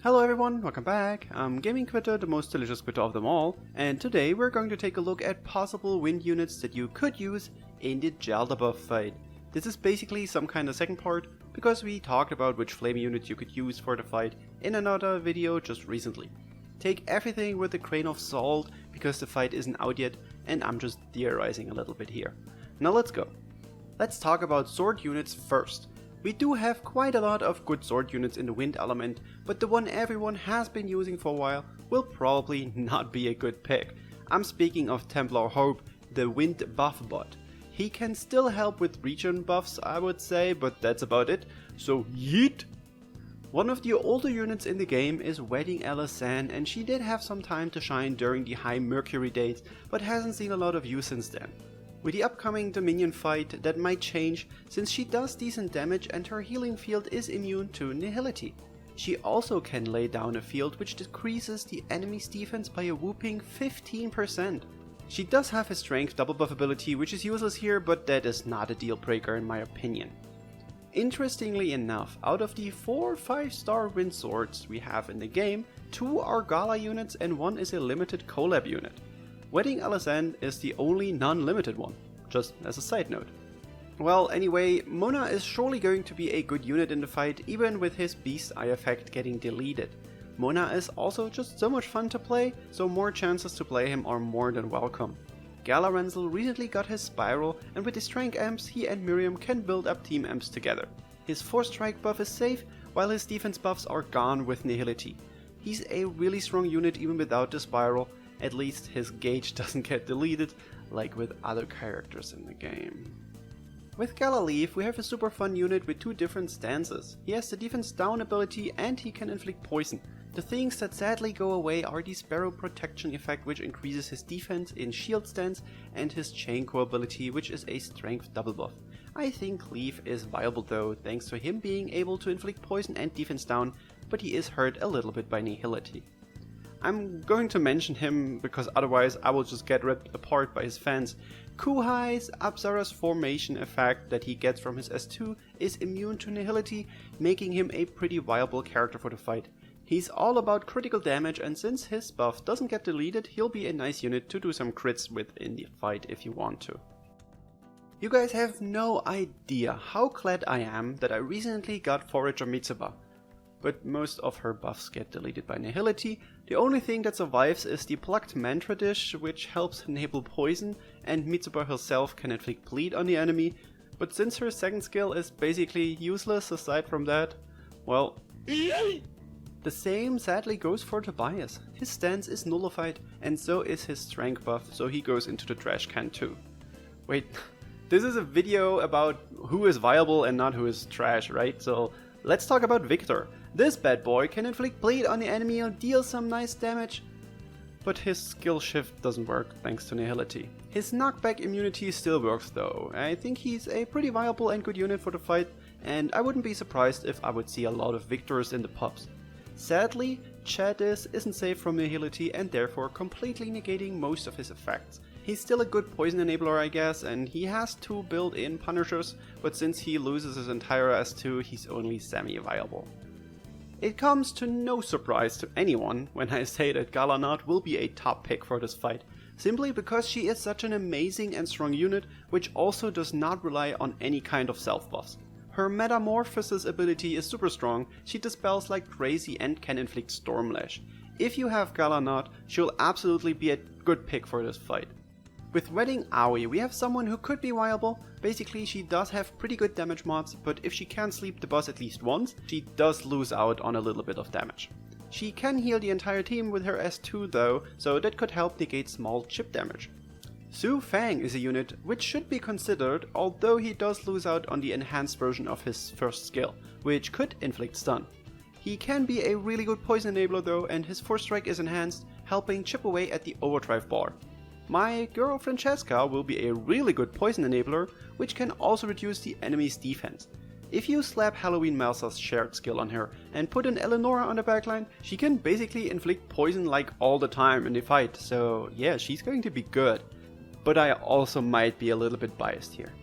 Hello everyone, welcome back. I'm Gaming Quitte, the most delicious Quitte of them all, and today we're going to take a look at possible wind units that you could use in the Jaldabaoth fight. This is basically some kind of second part, because we talked about which flame units you could use for the fight in another video just recently. Take everything with a grain of salt, because the fight isn't out yet, and I'm just theorizing a little bit here. Now let's go. Let's talk about sword units first. We do have quite a lot of good sword units in the wind element, but the one everyone has been using for a while will probably not be a good pick. I'm speaking of Templar Hope, the wind buff bot. He can still help with regen buffs, I would say, but that's about it, so yeet! One of the older units in the game is Wedding Elisanne, and she did have some time to shine during the high Mercury days, but hasn't seen a lot of use since then. With the upcoming Dominion fight, that might change, since she does decent damage and her healing field is immune to nihility. She also can lay down a field which decreases the enemy's defense by a whooping 15%. She does have a strength double buff ability which is useless here, but that is not a deal breaker in my opinion. Interestingly enough, out of the 4 5-star wind swords we have in the game, 2 are Gala units and 1 is a limited collab unit. Wedding Elisanne is the only non-limited one, just as a side note. Well, anyway, Mona is surely going to be a good unit in the fight, even with his Beast Eye effect getting deleted. Mona is also just so much fun to play, so more chances to play him are more than welcome. Gala recently got his Spiral, and with his Strength Amps, he and Miriam can build up Team Amps together. His Force Strike buff is safe, while his defense buffs are gone with Nihility. He's a really strong unit even without the Spiral. At least his gauge doesn't get deleted, like with other characters in the game. With Gala Leaf, we have a super fun unit with 2 different stances. He has the defense down ability and he can inflict poison. The things that sadly go away are the Sparrow Protection effect, which increases his defense in shield stance, and his Chain Core ability, which is a strength double buff. I think Leaf is viable though, thanks to him being able to inflict poison and defense down, but he is hurt a little bit by Nihility. I'm going to mention him because otherwise I will just get ripped apart by his fans. Kuhai's Apsara's formation effect that he gets from his S2 is immune to Nihility, making him a pretty viable character for the fight. He's all about critical damage, and since his buff doesn't get deleted, he'll be a nice unit to do some crits with in the fight if you want to. You guys have no idea how glad I am that I recently got Forager Mitsuba. But most of her buffs get deleted by Nihility. The only thing that survives is the plucked Mantra Dish, which helps enable poison, and Mitsuba herself can inflict bleed on the enemy, but since her second skill is basically useless aside from that, well... The same sadly goes for Tobias. His stance is nullified, and so is his strength buff, so he goes into the trash can too. Wait, this is a video about who is viable and not who is trash, right? So let's talk about Victor. This bad boy can inflict bleed on the enemy and deal some nice damage, but his skill shift doesn't work thanks to Nihility. His knockback immunity still works though. I think he's a pretty viable and good unit for the fight, and I wouldn't be surprised if I would see a lot of Victors in the pubs. Sadly, Chadis isn't safe from Nihility and therefore completely negating most of his effects. He's still a good poison enabler I guess, and he has 2 built-in punishers, but since he loses his entire S2, he's only semi-viable. It comes to no surprise to anyone when I say that Gala Notte will be a top pick for this fight, simply because she is such an amazing and strong unit which also does not rely on any kind of self buffs. Her Metamorphosis ability is super strong, she dispels like crazy and can inflict Stormlash. If you have Gala Notte, she'll absolutely be a good pick for this fight. With Wedding Aoi, we have someone who could be viable. Basically, she does have pretty good damage mods, but if she can sleep the boss at least once, she does lose out on a little bit of damage. She can heal the entire team with her S2 though, so that could help negate small chip damage. Su Fang is a unit which should be considered, although he does lose out on the enhanced version of his first skill, which could inflict stun. He can be a really good poison enabler though, and his Force Strike is enhanced, helping chip away at the overdrive bar. My girl Francesca will be a really good poison enabler, which can also reduce the enemy's defense. If you slap Halloween Melsa's shared skill on her and put an Eleonora on the backline, she can basically inflict poison like all the time in the fight, so yeah, she's going to be good. But I also might be a little bit biased here.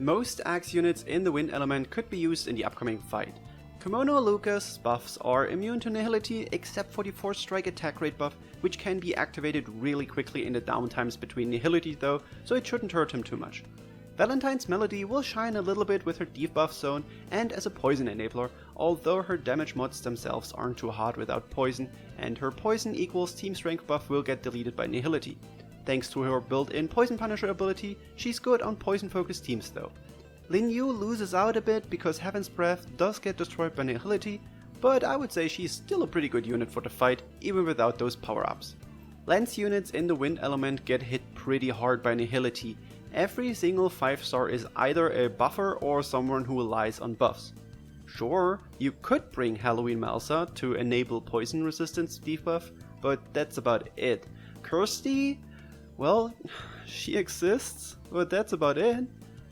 Most axe units in the wind element could be used in the upcoming fight. Kimono Lucas buffs are immune to nihility except for the Force Strike attack rate buff, which can be activated really quickly in the downtimes between nihility though, so it shouldn't hurt him too much. Valentine's Melody will shine a little bit with her debuff zone and as a poison enabler, although her damage mods themselves aren't too hard without poison, and her poison equals team strength buff will get deleted by nihility. Thanks to her built-in Poison Punisher ability, she's good on poison focused teams though. Lin Yu loses out a bit because Heaven's Breath does get destroyed by nihility, but I would say she's still a pretty good unit for the fight, even without those power-ups. Lance units in the wind element get hit pretty hard by nihility. Every single 5-star is either a buffer or someone who relies on buffs. Sure, you could bring Halloween Malsa to enable poison resistance debuff, but that's about it. Kirsty? Well, she exists, but that's about it.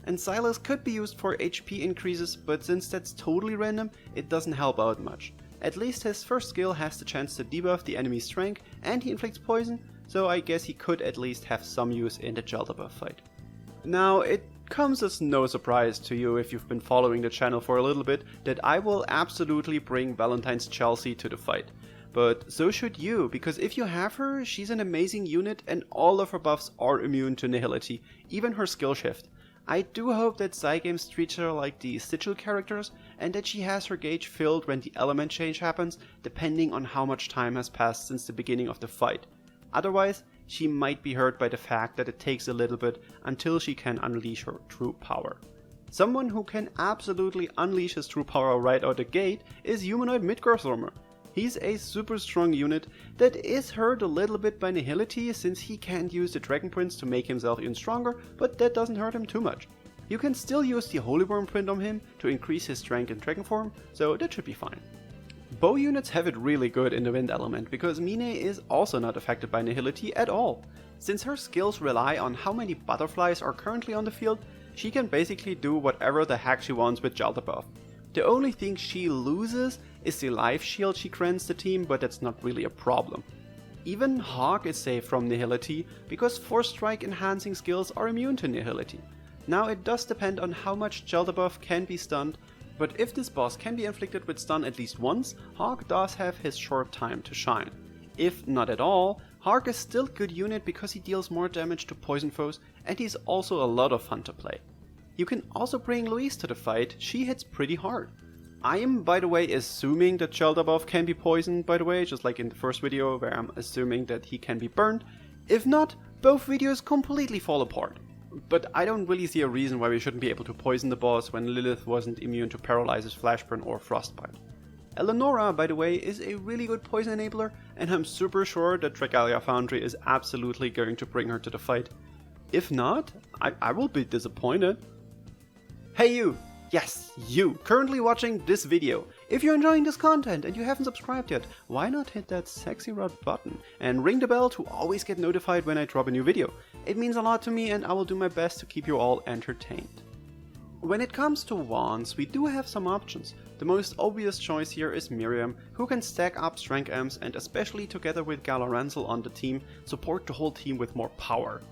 And Silas could be used for HP increases, but since that's totally random, it doesn't help out much. At least his first skill has the chance to debuff the enemy's strength and he inflicts poison, so I guess he could at least have some use in the Jaldabaoth fight. Now, it comes as no surprise to you if you've been following the channel for a little bit that I will absolutely bring Valentine's Chelsea to the fight. But so should you, because if you have her, she's an amazing unit and all of her buffs are immune to nihility, even her skill shift. I do hope that Cygames treats her like the sigil characters and that she has her gauge filled when the element change happens, depending on how much time has passed since the beginning of the fight. Otherwise, she might be hurt by the fact that it takes a little bit until she can unleash her true power. Someone who can absolutely unleash his true power right out the gate is Humanoid Midgardsormr. He's a super strong unit that is hurt a little bit by nihility since he can't use the Dragon Prince to make himself even stronger, but that doesn't hurt him too much. You can still use the Holy Worm print on him to increase his strength in Dragon form, so that should be fine. Bow units have it really good in the wind element because Mine is also not affected by nihility at all. Since her skills rely on how many butterflies are currently on the field, she can basically do whatever the heck she wants with Jaldabaoth. The only thing she loses is the life shield she grants the team, but that's not really a problem. Even Hawk is safe from nihility because Force Strike enhancing skills are immune to nihility. Now it does depend on how much Jaldabaoth can be stunned, but if this boss can be inflicted with stun at least once, Hawk does have his short time to shine. If not at all, Hawk is still a good unit because he deals more damage to poison foes and he's also a lot of fun to play. You can also bring Louise to the fight, she hits pretty hard. I am, by the way, assuming that Jaldabaoth can be poisoned, by the way, just like in the first video where I'm assuming that he can be burned. If not, both videos completely fall apart. But I don't really see a reason why we shouldn't be able to poison the boss when Lilith wasn't immune to Paralyzes, Flashburn or Frostbite. Eleonora, by the way, is a really good poison enabler, and I'm super sure that Dragalia Foundry is absolutely going to bring her to the fight. If not, I will be disappointed. Hey you! Yes, you, currently watching this video. If you're enjoying this content and you haven't subscribed yet, why not hit that sexy red button and ring the bell to always get notified when I drop a new video. It means a lot to me and I will do my best to keep you all entertained. When it comes to wands, we do have some options. The most obvious choice here is Miriam, who can stack up strength amps and especially together with Gala Ransel on the team, support the whole team with more power.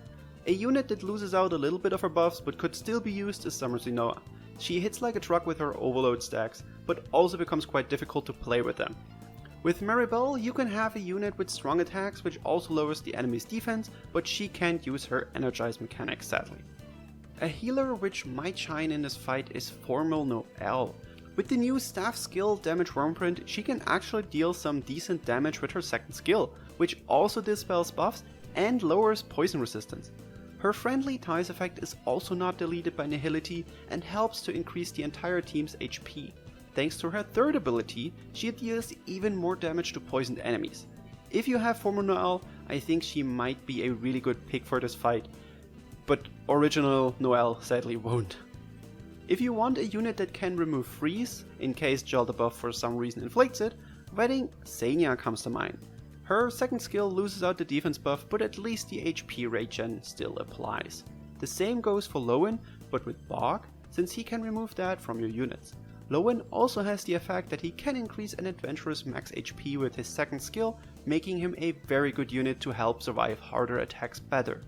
A unit that loses out a little bit of her buffs but could still be used is Summer Zenoa. She hits like a truck with her overload stacks, but also becomes quite difficult to play with them. With Maribel, you can have a unit with strong attacks which also lowers the enemy's defense, but she can't use her energize mechanic sadly. A healer which might shine in this fight is Formal Noelle. With the new staff skill Damage Wormprint, she can actually deal some decent damage with her second skill, which also dispels buffs and lowers poison resistance. Her friendly ties effect is also not deleted by nihility and helps to increase the entire team's HP. Thanks to her third ability, she deals even more damage to poisoned enemies. If you have Formal Noelle, I think she might be a really good pick for this fight, but original Noelle sadly won't. If you want a unit that can remove freeze, in case Jaldabaoth for some reason inflicts it, Wedding Xenia comes to mind. Her second skill loses out the defense buff, but at least the HP regen still applies. The same goes for Lowen, but with Bog, since he can remove that from your units. Lowen also has the effect that he can increase an adventurer's max HP with his second skill, making him a very good unit to help survive harder attacks better.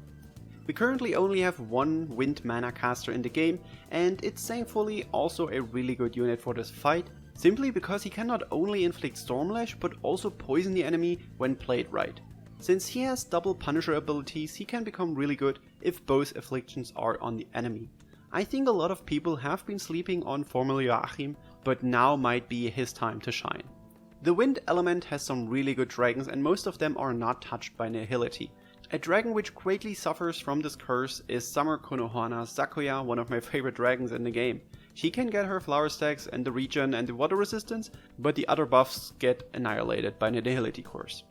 We currently only have one Wind Manacaster in the game, and it's thankfully also a really good unit for this fight, simply because he can not only inflict Stormlash but also poison the enemy when played right. Since he has double Punisher abilities, he can become really good if both afflictions are on the enemy. I think a lot of people have been sleeping on former Joachim, but now might be his time to shine. The wind element has some really good dragons and most of them are not touched by nihility. A dragon which greatly suffers from this curse is Summer Konohana Sakuya, one of my favorite dragons in the game. She can get her flower stacks and the regen and the water resistance, but the other buffs get annihilated by the nihility curse.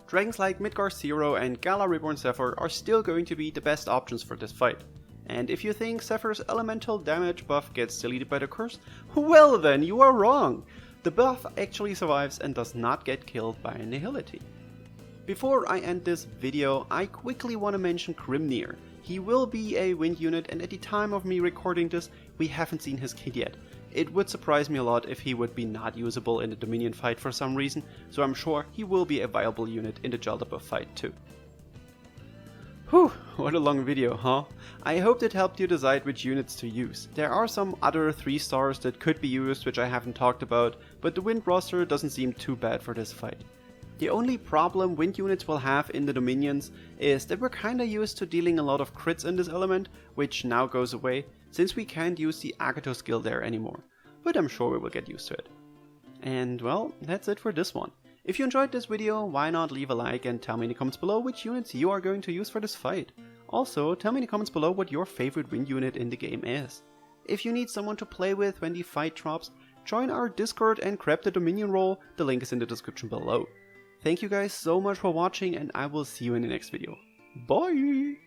Dragons like Midgar Zero and Gala Reborn Zephyr are still going to be the best options for this fight. And if you think Zephyr's elemental damage buff gets deleted by the curse, well then, you are wrong! The buff actually survives and does not get killed by nihility. Before I end this video, I quickly want to mention Grimnir. He will be a wind unit and at the time of me recording this, we haven't seen his kit yet. It would surprise me a lot if he would be not usable in the Dominion fight for some reason, so I'm sure he will be a viable unit in the Jaldabaoth fight too. Whew, what a long video, huh? I hope that helped you decide which units to use. There are some other 3 stars that could be used which I haven't talked about, but the wind roster doesn't seem too bad for this fight. The only problem wind units will have in the Dominions is that we're kinda used to dealing a lot of crits in this element, which now goes away, since we can't use the Agato skill there anymore. But I'm sure we will get used to it. And well, that's it for this one. If you enjoyed this video, why not leave a like and tell me in the comments below which units you are going to use for this fight. Also, tell me in the comments below what your favorite wind unit in the game is. If you need someone to play with when the fight drops, join our Discord and grab the Dominion role, the link is in the description below. Thank you guys so much for watching and I will see you in the next video. Bye!